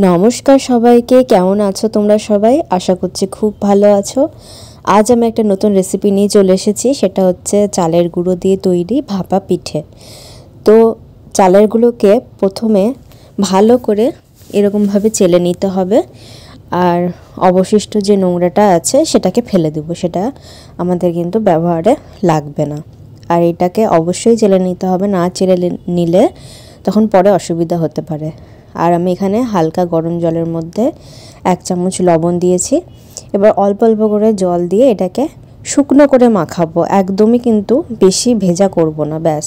নমস্কার সবাইকে, কেমন আছো তোমরা সবাই? আশা করছি খুব ভালো আছো। আজ আমি একটা নতুন রেসিপি নিয়ে চলে এসেছি, সেটা হচ্ছে চালের গুঁড়ো দিয়ে তৈরি ভাপা পিঠে। তো চালের গুঁড়োকে প্রথমে ভালো করে এরকমভাবে চেলে নিতে হবে, আর অবশিষ্ট যে নোংরাটা আছে সেটাকে ফেলে দেবো, সেটা আমাদের কিন্তু ব্যবহারে লাগবে না। আর এটাকে অবশ্যই চেলে নিতে হবে, না চেলে নিলে তখন পরে অসুবিধা হতে পারে। আর আমি এখানে হালকা গরম জলের মধ্যে 1 চামচ লবণ দিয়েছি। এবার অল্প অল্প করে জল দিয়ে এটাকে শুকনো করে মাখাবো, একদমই কিন্তু বেশি ভেজা করব না, ব্যাস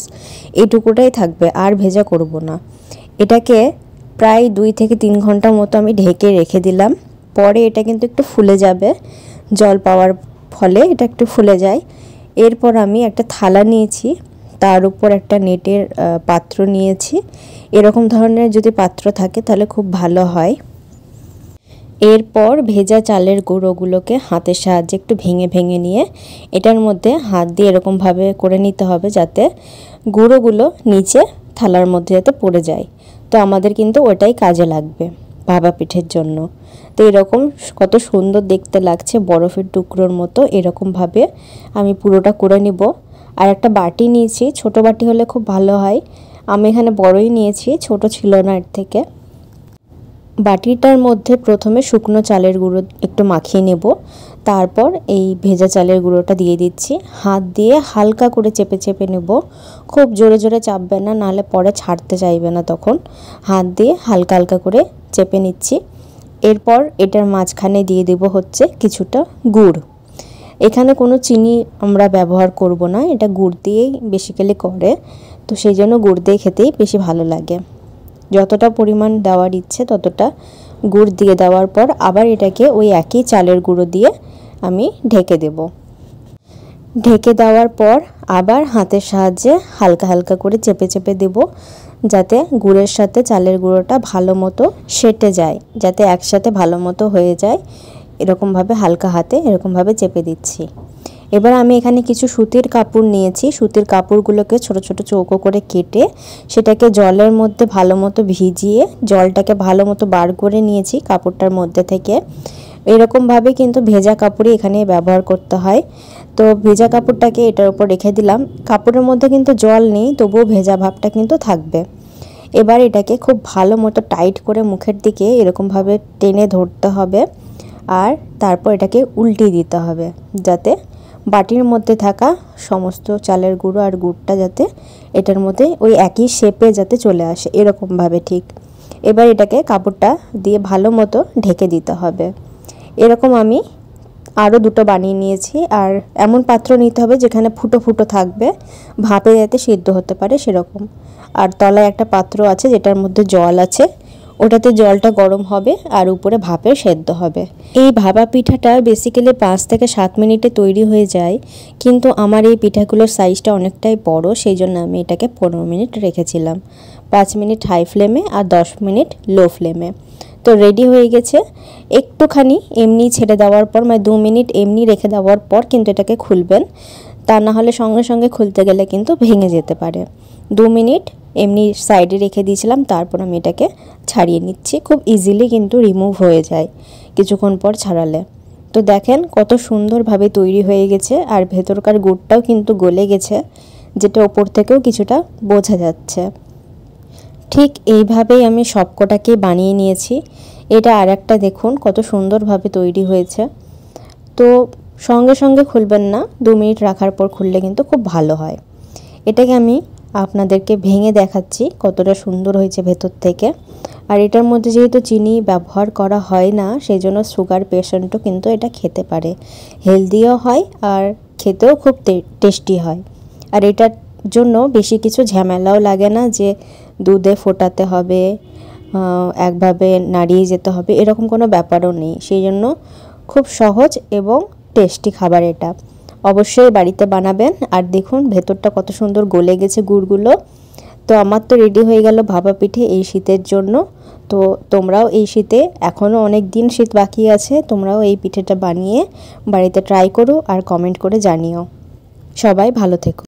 এইটুকুটাই থাকবে, আর ভেজা করব না। এটাকে প্রায় 2 থেকে 3 ঘন্টা মতো আমি ঢেকে রেখে দিলাম। পরে এটা কিন্তু একটু ফুলে যাবে, জল পাওয়ার ফলে এটা একটু ফুলে যায়। এরপর আমি একটা থালা নিয়েছি, তার উপর একটা নেটের পাত্র নিয়েছি। এরকম ধরনের যদি পাত্র থাকে তাহলে খুব ভালো হয়। এরপর ভেজা চালের গুঁড়োগুলোকে হাতের সাহায্যে একটু ভেঙে ভেঙে নিয়ে এটার মধ্যে হাত দিয়ে এরকমভাবে করে নিতে হবে, যাতে গুঁড়োগুলো নিচে থালার মধ্যে যাতে পড়ে যায়। তো আমাদের কিন্তু ওটাই কাজে লাগবে ভাপা পিঠের জন্য। তো এরকম কত সুন্দর দেখতে লাগছে, বরফের টুকরোর মতো। এরকমভাবে আমি পুরোটা করে নিব। আর একটা বাটি নিয়েছি, ছোট বাটি হলে খুব ভালো হয়। আমি এখানে বড়ই নিয়েছি, ছোট ছিল না এর থেকে। বাটিটার মধ্যে প্রথমে শুকনো চালের গুঁড়ো একটু মাখিয়ে নেব, তারপর এই ভেজা চালের গুঁড়োটা দিয়ে দিচ্ছি। হাত দিয়ে হালকা করে চেপে চেপে নেব, খুব জোরে জোরে চাপবে না, নাহলে পরে ছাড়তে চাইবে না তখন। হাত দিয়ে হালকা হালকা করে চেপে নিচ্ছি। এরপর এটার মাঝখানে দিয়ে দেব হচ্ছে কিছুটা গুড়। এখানে কোনো চিনি আমরা ব্যবহার করব না, এটা গুড় দিয়েই বেসিক্যালি করে, তো সেই জন্য গুড় দিয়ে খেতেই বেশি ভালো লাগে। যতটা পরিমাণ দেওয়ার ইচ্ছে ততটা গুড় দিয়ে দেওয়ার পর আবার এটাকে ওই একই চালের গুঁড়ো দিয়ে আমি ঢেকে দেব। ঢেকে দেওয়ার পর আবার হাতের সাহায্যে হালকা হালকা করে চেপে চেপে দেব, যাতে গুড়ের সাথে চালের গুঁড়োটা ভালো মতো সেটে যায়, যাতে একসাথে ভালো মতো হয়ে যায়। এরকমভাবে হালকা হাতে এরকমভাবে চেপে দিচ্ছি। এবার আমি এখানে কিছু সুতির কাপড় নিয়েছি, সুতির কাপড়গুলোকে ছোট ছোট চৌকো করে কেটে সেটাকে জলের মধ্যে ভালো মতো ভিজিয়ে জলটাকে ভালো মতো বার করে নিয়েছি কাপড়টার মধ্যে থেকে। এরকমভাবে কিন্তু ভেজা কাপড়ই এখানে ব্যবহার করতে হয়। তো ভেজা কাপড়টাকে এটার উপর রেখে দিলাম। কাপড়ের মধ্যে কিন্তু জল নেই, তবুও ভেজা ভাবটা কিন্তু থাকবে। এবার এটাকে খুব ভালো মতো টাইট করে মুখের দিকে এরকমভাবে টেনে ধরতে হবে, আর তারপর এটাকে উল্টিয়ে দিতে হবে, যাতে বাটির মধ্যে থাকা সমস্ত চালের গুঁড়ো আর গুড়টা যাতে এটার মধ্যে ওই একই শেপে যাতে চলে আসে, এরকমভাবে ঠিক। এবার এটাকে কাপড়টা দিয়ে ভালো মতো ঢেকে দিতে হবে। এরকম আমি আরও 2টো বানিয়ে নিয়েছি। আর এমন পাত্র নিতে হবে যেখানে ফুটো ফুটো থাকবে, ভাপে যাতে সিদ্ধ হতে পারে সেরকম। আর তলায় একটা পাত্র আছে যেটার মধ্যে জল আছে, ওটাতে জলটা গরম হবে আর উপরে ভাপে সেদ্ধ হবে। এই ভাপা পিঠাটা বেসিক্যালি 5 থেকে 7 মিনিটে তৈরি হয়ে যায়, কিন্তু আমার এই পিঠাগুলোর সাইজটা অনেকটাই বড়, সেই জন্য আমি এটাকে 15 মিনিট রেখেছিলাম। 5 মিনিট হাই ফ্লেমে আর 10 মিনিট লো ফ্লেমে। তো রেডি হয়ে গেছে। একটুখানি এমনি ছেড়ে দেওয়ার পর, মানে 2 মিনিট এমনি রেখে দেওয়ার পর কিন্তু এটাকে খুলবেন, তা না হলে সঙ্গে সঙ্গে খুলতে গেলে কিন্তু ভেঙে যেতে পারে। 2 মিনিট এমনি সাইডে রেখে দিয়েছিলাম, তারপর আমি এটাকে ছাড়িয়ে নিচ্ছি। খুব ইজিলি কিন্তু রিমুভ হয়ে যায় কিছুক্ষণ পর ছাড়ালে। তো দেখেন কত সুন্দরভাবে তৈরি হয়ে গেছে, আর ভেতরকার গুড়টাও কিন্তু গলে গেছে, যেটা ওপর থেকেও কিছুটা বোঝা যাচ্ছে। ঠিক এইভাবেই আমি সবকটাকে বানিয়ে নিয়েছি। এটা আর একটা দেখুন কত সুন্দরভাবে তৈরি হয়েছে। তো সঙ্গে সঙ্গে খুলবেন না, 2 মিনিট রাখার পর খুললে কিন্তু খুব ভালো হয়। এটাকে আমি আপনাদেরকে ভেঙে দেখাচ্ছি কতটা সুন্দর হয়েছে ভেতর থেকে। আর এটার মধ্যে যেহেতু চিনি ব্যবহার করা হয় না, সেই জন্য সুগার পেশেন্টও কিন্তু এটা খেতে পারে, হেলদিও হয় আর খেতেও খুব টেস্টি হয়। আর এটার জন্য বেশি কিছু ঝামেলাও লাগে না, যে দুধে ফোটাতে হবে, একভাবে নাড়িয়ে যেতে হবে, এরকম কোনো ব্যাপারও নেই। সেই জন্য খুব সহজ এবং টেস্টি খাবার এটা। অবশ্যই বাড়িতে বানাবেন। আর দেখুন ভেতরটা কত সুন্দর গলে গেছে গুড়গুলো। তো আমার তো রেডি হয়ে গেল ভাপা পিঠে এই শীতের জন্য। তো তোমরাও এই শীতে, এখনও অনেক দিন শীত বাকি আছে, তোমরাও এই পিঠেটা বানিয়ে বাড়িতে ট্রাই করো আর কমেন্ট করে জানিও। সবাই ভালো থেকো।